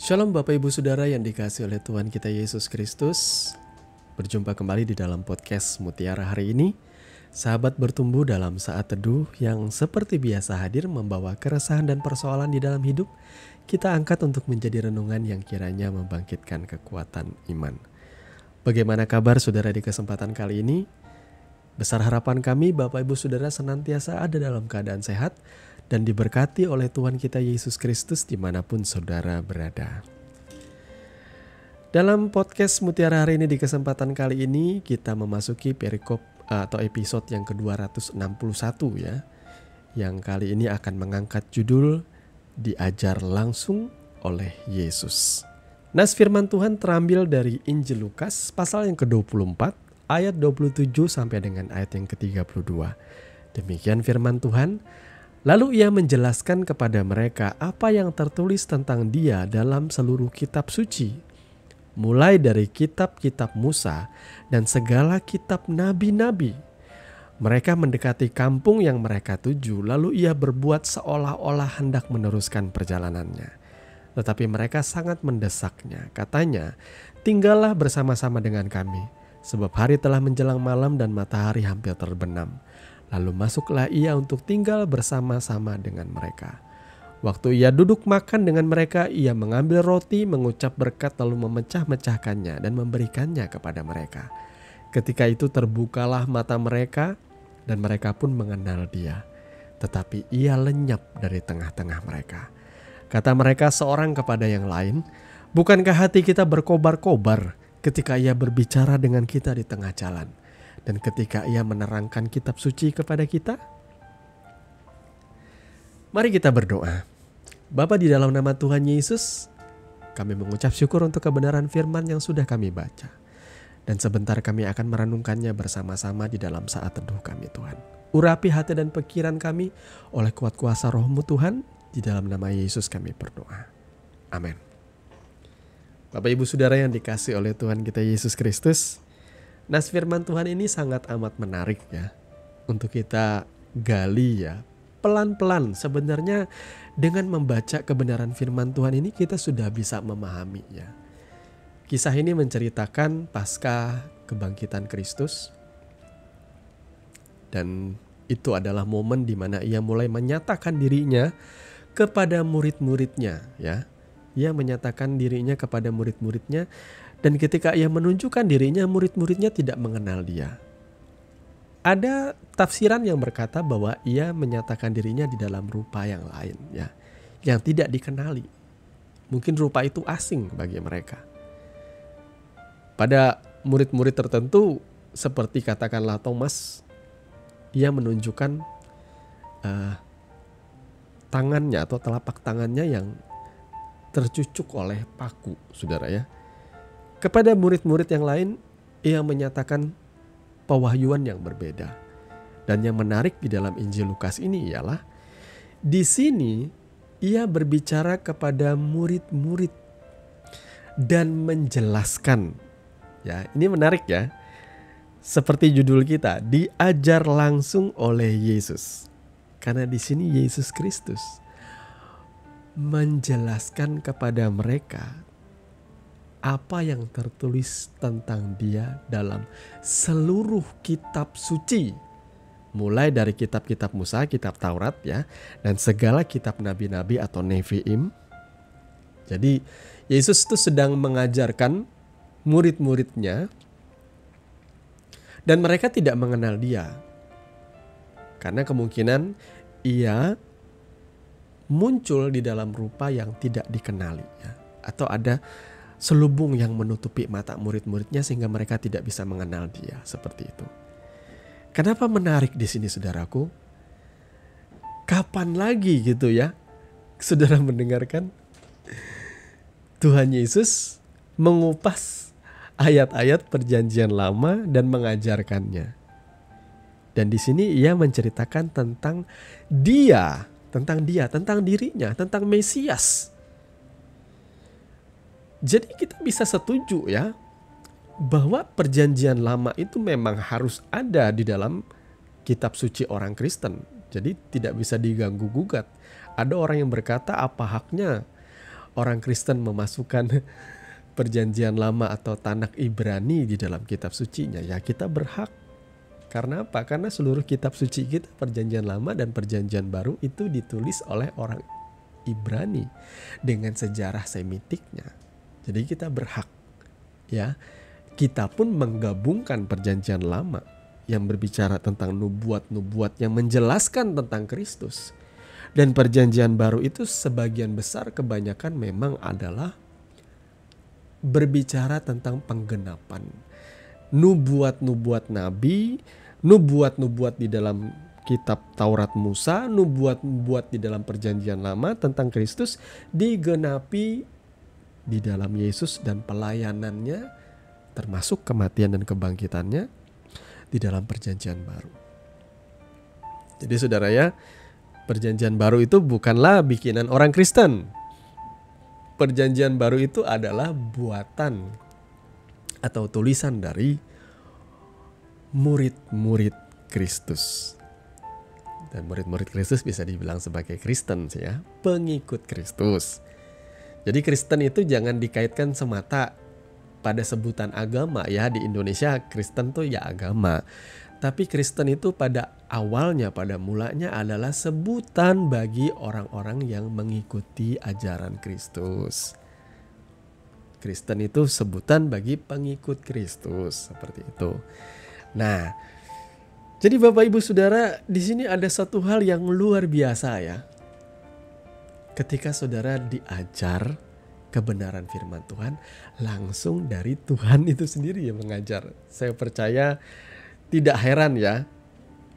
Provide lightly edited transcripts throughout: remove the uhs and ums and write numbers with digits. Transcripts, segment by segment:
Shalom Bapak Ibu Saudara yang dikasihi oleh Tuhan kita Yesus Kristus. Berjumpa kembali di dalam podcast Mutiara hari ini. Sahabat bertumbuh dalam saat teduh yang seperti biasa hadir membawa keresahan dan persoalan di dalam hidup. Kita angkat untuk menjadi renungan yang kiranya membangkitkan kekuatan iman. Bagaimana kabar saudara di kesempatan kali ini? Besar harapan kami Bapak Ibu Saudara senantiasa ada dalam keadaan sehat dan diberkati oleh Tuhan kita Yesus Kristus dimanapun saudara berada. Dalam podcast Mutiara hari ini di kesempatan kali ini kita memasuki perikop atau episode yang ke-261 ya. Yang kali ini akan mengangkat judul Diajar Langsung oleh Yesus. Nas firman Tuhan terambil dari Injil Lukas pasal yang ke-24 ayat 27 sampai dengan ayat yang ke-32. Demikian firman Tuhan. Lalu ia menjelaskan kepada mereka apa yang tertulis tentang dia dalam seluruh kitab suci, mulai dari kitab-kitab Musa dan segala kitab nabi-nabi. Mereka mendekati kampung yang mereka tuju, lalu ia berbuat seolah-olah hendak meneruskan perjalanannya. Tetapi mereka sangat mendesaknya. Katanya, tinggallah bersama-sama dengan kami, sebab hari telah menjelang malam dan matahari hampir terbenam. Lalu masuklah ia untuk tinggal bersama-sama dengan mereka. Waktu ia duduk makan dengan mereka, ia mengambil roti, mengucap berkat lalu memecah-mecahkannya dan memberikannya kepada mereka. Ketika itu terbukalah mata mereka dan mereka pun mengenal dia. Tetapi ia lenyap dari tengah-tengah mereka. Kata mereka seorang kepada yang lain, "Bukankah hati kita berkobar-kobar ketika ia berbicara dengan kita di tengah jalan? Dan ketika ia menerangkan kitab suci kepada kita?" Mari kita berdoa. Bapa, di dalam nama Tuhan Yesus, kami mengucap syukur untuk kebenaran firman yang sudah kami baca. Dan sebentar kami akan merenungkannya bersama-sama di dalam saat teduh kami Tuhan. Urapi hati dan pikiran kami oleh kuat kuasa roh-Mu Tuhan. Di dalam nama Yesus kami berdoa. Amin. Bapak Ibu Saudara yang dikasihi oleh Tuhan kita Yesus Kristus, nas firman Tuhan ini sangat amat menarik ya untuk kita gali ya. Pelan-pelan sebenarnya dengan membaca kebenaran firman Tuhan ini kita sudah bisa memahami ya. Kisah ini menceritakan pasca kebangkitan Kristus. Dan itu adalah momen di mana ia mulai menyatakan dirinya kepada murid-muridnya ya. Ia menyatakan dirinya kepada murid-muridnya. Dan ketika ia menunjukkan dirinya, murid-muridnya tidak mengenal dia. Ada tafsiran yang berkata bahwa ia menyatakan dirinya di dalam rupa yang lain, ya, yang tidak dikenali. Mungkin rupa itu asing bagi mereka. Pada murid-murid tertentu, seperti katakanlah Thomas, ia menunjukkan tangannya atau telapak tangannya yang tercucuk oleh paku, saudara ya. Kepada murid-murid yang lain, ia menyatakan pewahyuan yang berbeda. Dan yang menarik di dalam Injil Lukas ini ialah, di sini ia berbicara kepada murid-murid dan menjelaskan. Ya, ini menarik ya. Seperti judul kita, diajar langsung oleh Yesus. Karena di sini Yesus Kristus menjelaskan kepada mereka apa yang tertulis tentang dia dalam seluruh kitab suci. Mulai dari kitab-kitab Musa, kitab Taurat ya, dan segala kitab nabi-nabi atau Nevi'im. Jadi Yesus itu sedang mengajarkan murid-muridnya dan mereka tidak mengenal dia. Karena kemungkinan ia muncul di dalam rupa yang tidak dikenali ya. Atau ada selubung yang menutupi mata murid-muridnya sehingga mereka tidak bisa mengenal dia, seperti itu. Kenapa menarik di sini saudaraku? Kapan lagi gitu ya saudara mendengarkan Tuhan Yesus mengupas ayat-ayat perjanjian lama dan mengajarkannya. Dan di sini ia menceritakan tentang dia, tentang dirinya, tentang Mesias. Jadi kita bisa setuju ya bahwa perjanjian lama itu memang harus ada di dalam kitab suci orang Kristen. Jadi tidak bisa diganggu gugat. Ada orang yang berkata, apa haknya orang Kristen memasukkan perjanjian lama atau Tanakh Ibrani di dalam kitab sucinya, ya kita berhak. Karena apa? Karena seluruh kitab suci kita, perjanjian lama dan perjanjian baru itu ditulis oleh orang Ibrani dengan sejarah semitiknya. Jadi kita berhak, ya. Kita pun menggabungkan perjanjian lama yang berbicara tentang nubuat-nubuat yang menjelaskan tentang Kristus. Dan perjanjian baru itu sebagian besar kebanyakan memang adalah berbicara tentang penggenapan nubuat-nubuat nabi, nubuat-nubuat di dalam kitab Taurat Musa, nubuat-nubuat di dalam perjanjian lama tentang Kristus digenapi di dalam Yesus dan pelayanannya, termasuk kematian dan kebangkitannya di dalam perjanjian baru. Jadi saudara ya, perjanjian baru itu bukanlah bikinan orang Kristen. Perjanjian baru itu adalah buatan atau tulisan dari murid-murid Kristus. Dan murid-murid Kristus bisa dibilang sebagai Kristen ya, pengikut Kristus. Jadi Kristen itu jangan dikaitkan semata pada sebutan agama ya. Di Indonesia Kristen tuh ya agama. Tapi Kristen itu pada awalnya, pada mulanya adalah sebutan bagi orang-orang yang mengikuti ajaran Kristus. Kristen itu sebutan bagi pengikut Kristus, seperti itu. Nah, jadi Bapak Ibu Saudara, di sini ada satu hal yang luar biasa ya. Ketika saudara diajar kebenaran firman Tuhan, langsung dari Tuhan itu sendiri yang mengajar. Saya percaya tidak heran ya,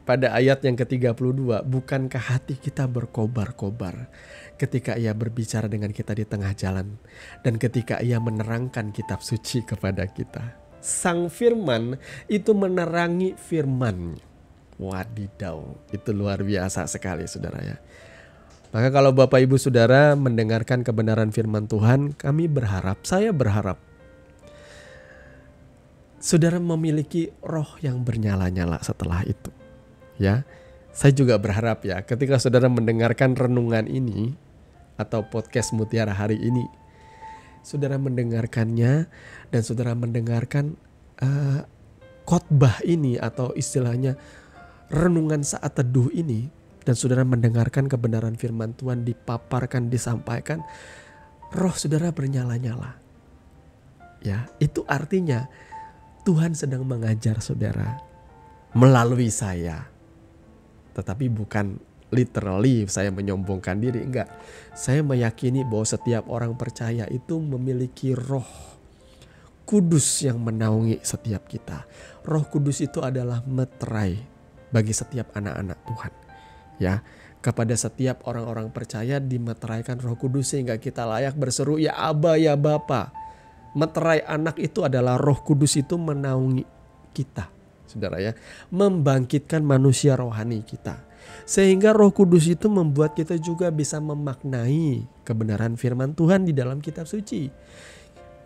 pada ayat yang ke-32, bukankah hati kita berkobar-kobar ketika ia berbicara dengan kita di tengah jalan dan ketika ia menerangkan kitab suci kepada kita. Sang firman itu menerangi firman. Wadidaw, itu luar biasa sekali saudara ya. Maka kalau Bapak Ibu Saudara mendengarkan kebenaran firman Tuhan, kami berharap, saya berharap saudara memiliki roh yang bernyala-nyala setelah itu. Ya, saya juga berharap ya ketika saudara mendengarkan renungan ini atau podcast Mutiara hari ini, saudara mendengarkannya dan saudara mendengarkan khotbah ini atau istilahnya renungan saat teduh ini, dan saudara mendengarkan kebenaran firman Tuhan dipaparkan, disampaikan, roh saudara bernyala-nyala. Ya, itu artinya Tuhan sedang mengajar saudara melalui saya. Tetapi bukan literally saya menyombongkan diri, enggak. Saya meyakini bahwa setiap orang percaya itu memiliki roh kudus yang menaungi setiap kita. Roh kudus itu adalah meterai bagi setiap anak-anak Tuhan. Ya, kepada setiap orang-orang percaya dimeteraikan roh kudus sehingga kita layak berseru, ya Aba, ya Bapa. Meterai anak itu adalah roh kudus itu menaungi kita. Saudara ya, membangkitkan manusia rohani kita. Sehingga roh kudus itu membuat kita juga bisa memaknai kebenaran firman Tuhan di dalam kitab suci.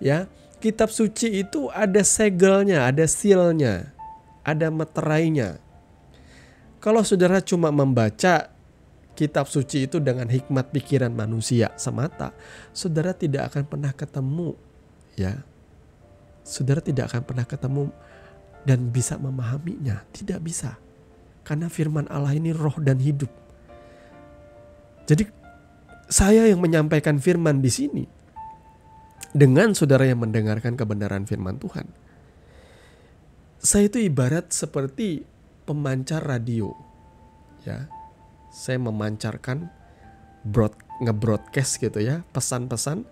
Ya, kitab suci itu ada segelnya, ada sealnya, ada meterainya. Kalau saudara cuma membaca kitab suci itu dengan hikmat pikiran manusia semata, saudara tidak akan pernah ketemu, ya. Saudara tidak akan pernah ketemu dan bisa memahaminya, tidak bisa. Karena firman Allah ini roh dan hidup. Jadi saya yang menyampaikan firman di sini dengan saudara yang mendengarkan kebenaran firman Tuhan. Saya itu ibarat seperti pemancar radio. Ya. Saya memancarkan nge-broadcast gitu ya, pesan-pesan.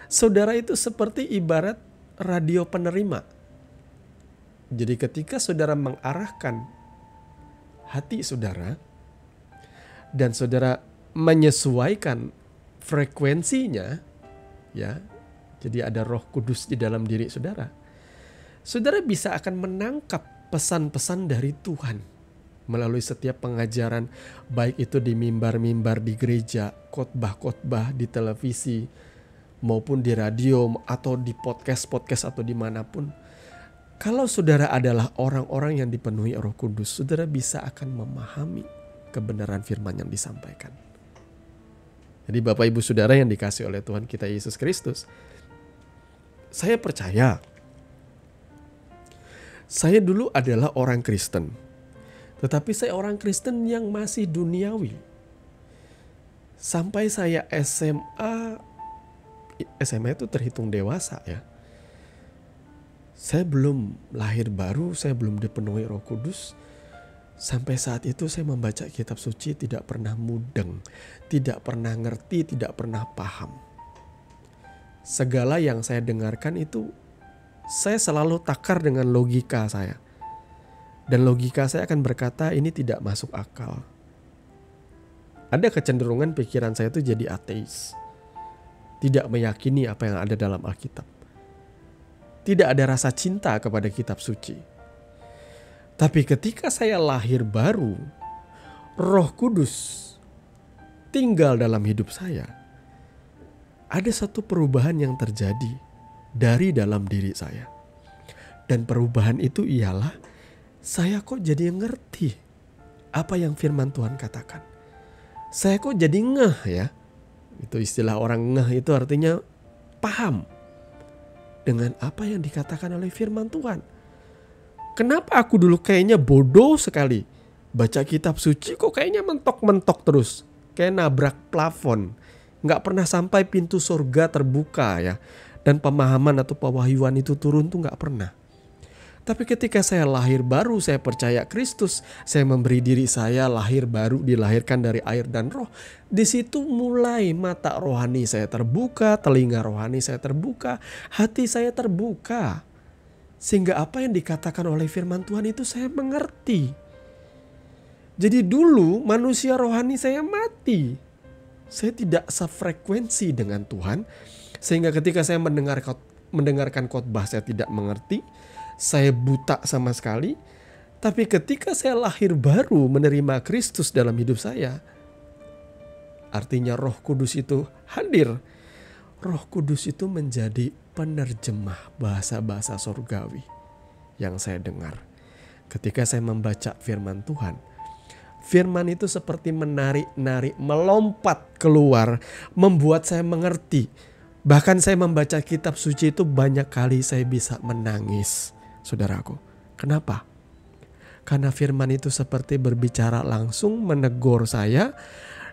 Saudara itu seperti ibarat radio penerima. Jadi ketika saudara mengarahkan hati saudara dan saudara menyesuaikan frekuensinya, ya. Jadi ada Roh Kudus di dalam diri saudara. Saudara bisa akan menangkap pesan-pesan dari Tuhan melalui setiap pengajaran, baik itu di mimbar-mimbar di gereja, khotbah-khotbah di televisi, maupun di radio atau di podcast-podcast atau dimanapun. Kalau saudara adalah orang-orang yang dipenuhi Roh Kudus, saudara bisa akan memahami kebenaran firman yang disampaikan. Jadi Bapak Ibu Saudara yang dikasihi oleh Tuhan kita Yesus Kristus, saya percaya saya dulu adalah orang Kristen. Tetapi saya orang Kristen yang masih duniawi. Sampai saya SMA itu terhitung dewasa ya. Saya belum lahir baru, saya belum dipenuhi Roh Kudus. Sampai saat itu saya membaca kitab suci tidak pernah mudeng, tidak pernah ngerti, tidak pernah paham. Segala yang saya dengarkan itu saya selalu takar dengan logika saya. Dan logika saya akan berkata ini tidak masuk akal. Ada kecenderungan pikiran saya itu jadi ateis. Tidak meyakini apa yang ada dalam Alkitab. Tidak ada rasa cinta kepada kitab suci. Tapi ketika saya lahir baru, Roh Kudus tinggal dalam hidup saya. Ada satu perubahan yang terjadi dari dalam diri saya. Dan perubahan itu ialah saya kok jadi ngerti apa yang firman Tuhan katakan. Saya kok jadi ngeh ya. Itu istilah orang ngeh itu artinya paham dengan apa yang dikatakan oleh firman Tuhan. Kenapa aku dulu kayaknya bodoh sekali. Baca kitab suci kok kayaknya mentok-mentok terus. Kayak nabrak plafon. Gak pernah sampai pintu surga terbuka ya. Dan pemahaman atau pewahyuan itu turun tuh gak pernah. Tapi ketika saya lahir baru, saya percaya Kristus, saya memberi diri saya lahir baru, dilahirkan dari air dan roh. Di situ mulai mata rohani saya terbuka, telinga rohani saya terbuka, hati saya terbuka. Sehingga apa yang dikatakan oleh firman Tuhan itu saya mengerti. Jadi dulu manusia rohani saya mati. Saya tidak sefrekuensi dengan Tuhan. Sehingga ketika saya mendengarkan khotbah saya tidak mengerti. Saya buta sama sekali. Tapi ketika saya lahir baru menerima Kristus dalam hidup saya, artinya Roh Kudus itu hadir. Roh Kudus itu menjadi penerjemah bahasa-bahasa surgawi yang saya dengar. Ketika saya membaca firman Tuhan, firman itu seperti menarik-narik, melompat keluar, membuat saya mengerti. Bahkan saya membaca kitab suci itu banyak kali saya bisa menangis. Saudaraku, kenapa? Karena firman itu seperti berbicara langsung menegur saya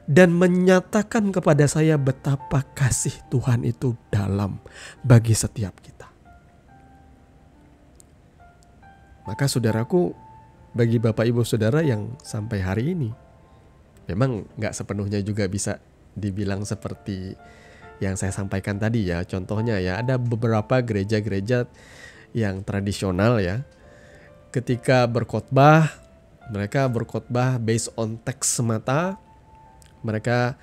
dan menyatakan kepada saya betapa kasih Tuhan itu dalam bagi setiap kita. Maka saudaraku, bagi Bapak Ibu Saudara yang sampai hari ini, memang gak sepenuhnya juga bisa dibilang seperti yang saya sampaikan tadi ya. Contohnya ya, ada beberapa gereja-gereja yang tradisional ya, ketika berkhotbah, mereka berkhotbah based on teks semata. Mereka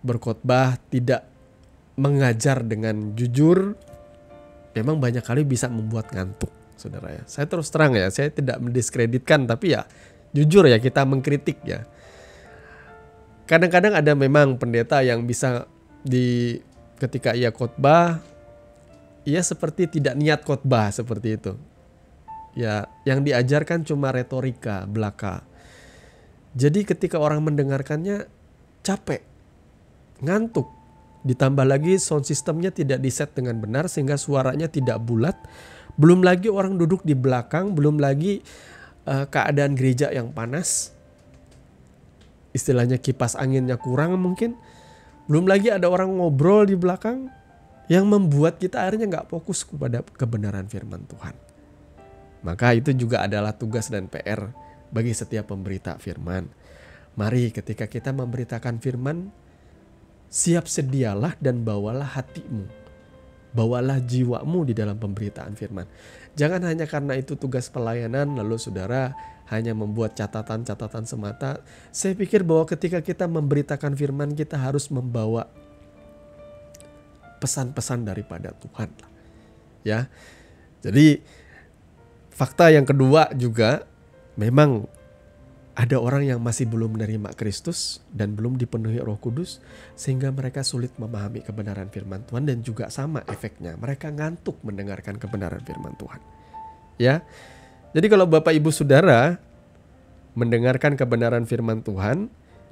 berkhotbah tidak mengajar dengan jujur. Memang banyak kali bisa membuat ngantuk, saudara ya. Saya terus terang ya, saya tidak mendiskreditkan, tapi ya jujur ya, kita mengkritik ya. Kadang-kadang ada memang pendeta yang bisa ketika ia khotbah, ia seperti tidak niat khotbah seperti itu. Ya, yang diajarkan cuma retorika belaka. Jadi ketika orang mendengarkannya capek, ngantuk. Ditambah lagi sound systemnya tidak diset dengan benar sehingga suaranya tidak bulat. Belum lagi orang duduk di belakang, belum lagi keadaan gereja yang panas. Istilahnya kipas anginnya kurang mungkin. Belum lagi ada orang ngobrol di belakang yang membuat kita akhirnya gak fokus kepada kebenaran firman Tuhan. Maka itu juga adalah tugas dan PR bagi setiap pemberita firman. Mari ketika kita memberitakan firman, siap sedialah dan bawalah hatimu. Bawalah jiwamu di dalam pemberitaan firman. Jangan hanya karena itu tugas pelayanan lalu saudara hanya membuat catatan-catatan semata. Saya pikir bahwa ketika kita memberitakan firman, kita harus membawa pesan-pesan daripada Tuhan. Ya. Jadi fakta yang kedua juga, memang ada orang yang masih belum menerima Kristus dan belum dipenuhi Roh Kudus sehingga mereka sulit memahami kebenaran firman Tuhan, dan juga sama efeknya, mereka ngantuk mendengarkan kebenaran firman Tuhan. Ya. Jadi kalau Bapak Ibu Saudara mendengarkan kebenaran firman Tuhan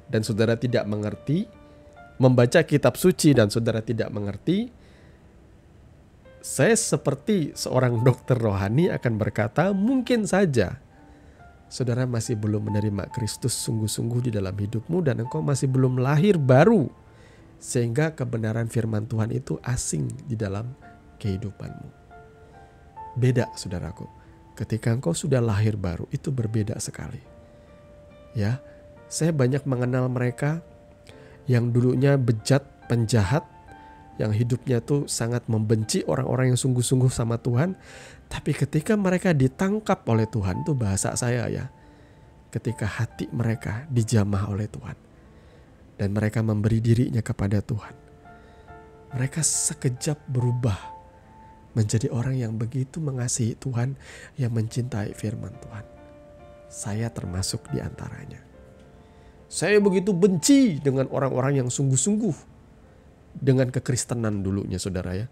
dan saudara tidak mengerti, membaca kitab suci dan saudara tidak mengerti, saya seperti seorang dokter rohani akan berkata, mungkin saja saudara masih belum menerima Kristus sungguh-sungguh di dalam hidupmu dan engkau masih belum lahir baru, sehingga kebenaran firman Tuhan itu asing di dalam kehidupanmu. Beda saudaraku, ketika engkau sudah lahir baru itu berbeda sekali. Ya, saya banyak mengenal mereka yang dulunya bejat, penjahat, yang hidupnya tuh sangat membenci orang-orang yang sungguh-sungguh sama Tuhan. Tapi ketika mereka ditangkap oleh Tuhan, itu bahasa saya ya, ketika hati mereka dijamah oleh Tuhan dan mereka memberi dirinya kepada Tuhan, mereka sekejap berubah menjadi orang yang begitu mengasihi Tuhan, yang mencintai firman Tuhan. Saya termasuk di antaranya. Saya begitu benci dengan orang-orang yang sungguh-sungguh dengan kekristenan dulunya saudara ya.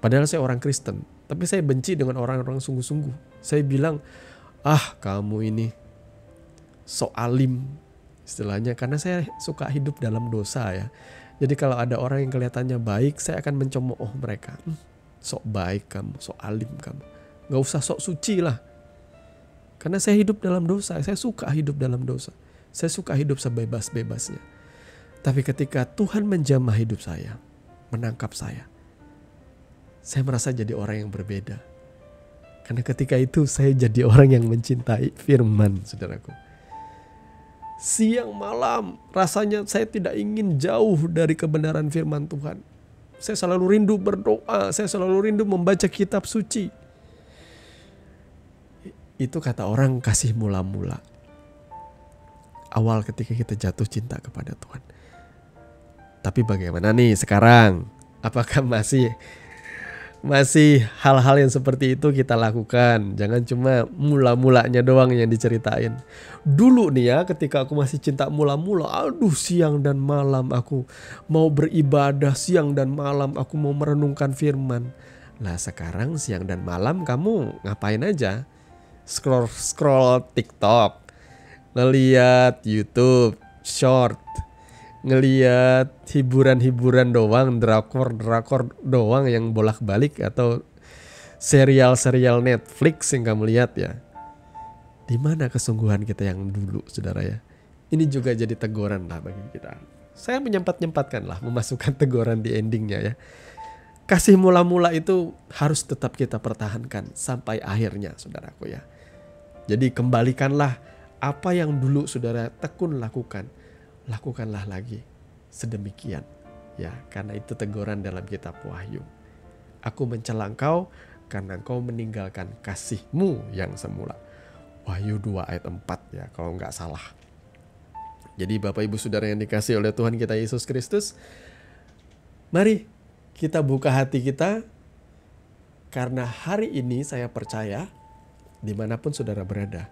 Padahal saya orang Kristen, tapi saya benci dengan orang-orang sungguh-sungguh. Saya bilang, kamu ini sok alim istilahnya, karena saya suka hidup dalam dosa ya. Jadi kalau ada orang yang kelihatannya baik, saya akan mencemooh mereka. Sok baik kamu, sok alim kamu. Gak usah sok suci lah. Karena saya hidup dalam dosa, saya suka hidup dalam dosa. Saya suka hidup sebebas-bebasnya. Tapi ketika Tuhan menjamah hidup saya, menangkap saya merasa jadi orang yang berbeda. Karena ketika itu saya jadi orang yang mencintai firman, saudaraku. Siang malam rasanya saya tidak ingin jauh dari kebenaran firman Tuhan. Saya selalu rindu berdoa, saya selalu rindu membaca kitab suci. Itu kata orang kasih mula-mula. Awal ketika kita jatuh cinta kepada Tuhan. Tapi bagaimana nih sekarang? Apakah masih hal-hal yang seperti itu kita lakukan? Jangan cuma mula-mulanya doang yang diceritain. Dulu nih ya, ketika aku masih cinta mula-mula, siang dan malam aku mau beribadah, siang dan malam aku mau merenungkan firman. Nah sekarang siang dan malam kamu ngapain aja? Scroll TikTok, ngeliat YouTube, short, ngeliat hiburan-hiburan doang, drakor doang yang bolak-balik, atau serial-serial Netflix yang kamu lihat ya. Di mana kesungguhan kita yang dulu, saudara ya? Ini juga jadi teguran lah bagi kita. Saya menyempat-nyempatkan lah memasukkan teguran di endingnya ya. Kasih mula-mula itu harus tetap kita pertahankan sampai akhirnya, saudaraku ya. Jadi kembalikanlah apa yang dulu saudara tekun lakukan. Lakukanlah lagi sedemikian ya, karena itu teguran dalam kitab Wahyu. Aku mencela engkau karena engkau meninggalkan kasihmu yang semula. Wahyu 2 ayat 4 ya kalau nggak salah. Jadi Bapak Ibu Saudara yang dikasihi oleh Tuhan kita Yesus Kristus, mari kita buka hati kita, karena hari ini saya percaya dimanapun saudara berada,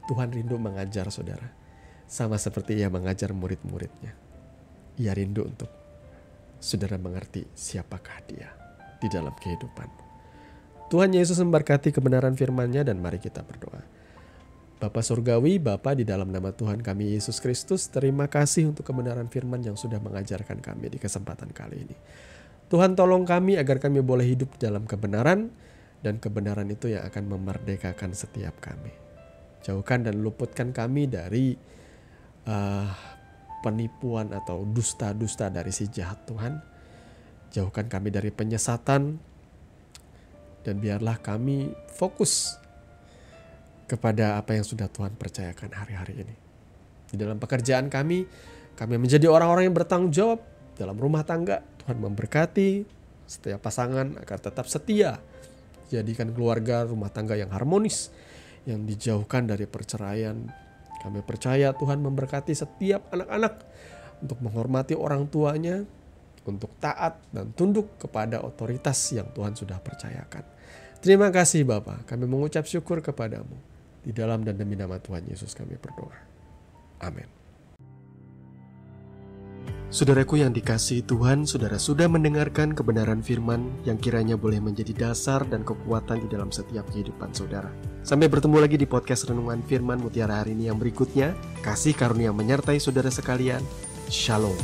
Tuhan rindu mengajar saudara. Sama seperti ia mengajar murid-muridnya. Ia rindu untuk saudara mengerti siapakah dia di dalam kehidupanmu. Tuhan Yesus memberkati kebenaran firman-Nya, dan mari kita berdoa. Bapa Surgawi, Bapa di dalam nama Tuhan kami Yesus Kristus, terima kasih untuk kebenaran firman yang sudah mengajarkan kami di kesempatan kali ini. Tuhan tolong kami agar kami boleh hidup dalam kebenaran, dan kebenaran itu yang akan memerdekakan setiap kami. Jauhkan dan luputkan kami dari penipuan atau dusta-dusta dari si jahat Tuhan. Jauhkan kami dari penyesatan, dan biarlah kami fokus kepada apa yang sudah Tuhan percayakan hari-hari ini. Di dalam pekerjaan kami menjadi orang-orang yang bertanggung jawab. Dalam rumah tangga, Tuhan memberkati setiap pasangan agar tetap setia. Jadikan keluarga rumah tangga yang harmonis, yang dijauhkan dari perceraian. Kami percaya Tuhan memberkati setiap anak-anak untuk menghormati orang tuanya, untuk taat dan tunduk kepada otoritas yang Tuhan sudah percayakan. Terima kasih Bapa, kami mengucap syukur kepadamu. Di dalam dan demi nama Tuhan Yesus kami berdoa. Amin. Saudaraku yang dikasihi Tuhan, saudara sudah mendengarkan kebenaran firman yang kiranya boleh menjadi dasar dan kekuatan di dalam setiap kehidupan saudara. Sampai bertemu lagi di podcast Renungan Firman Mutiara hari ini yang berikutnya. Kasih karunia menyertai saudara sekalian. Shalom.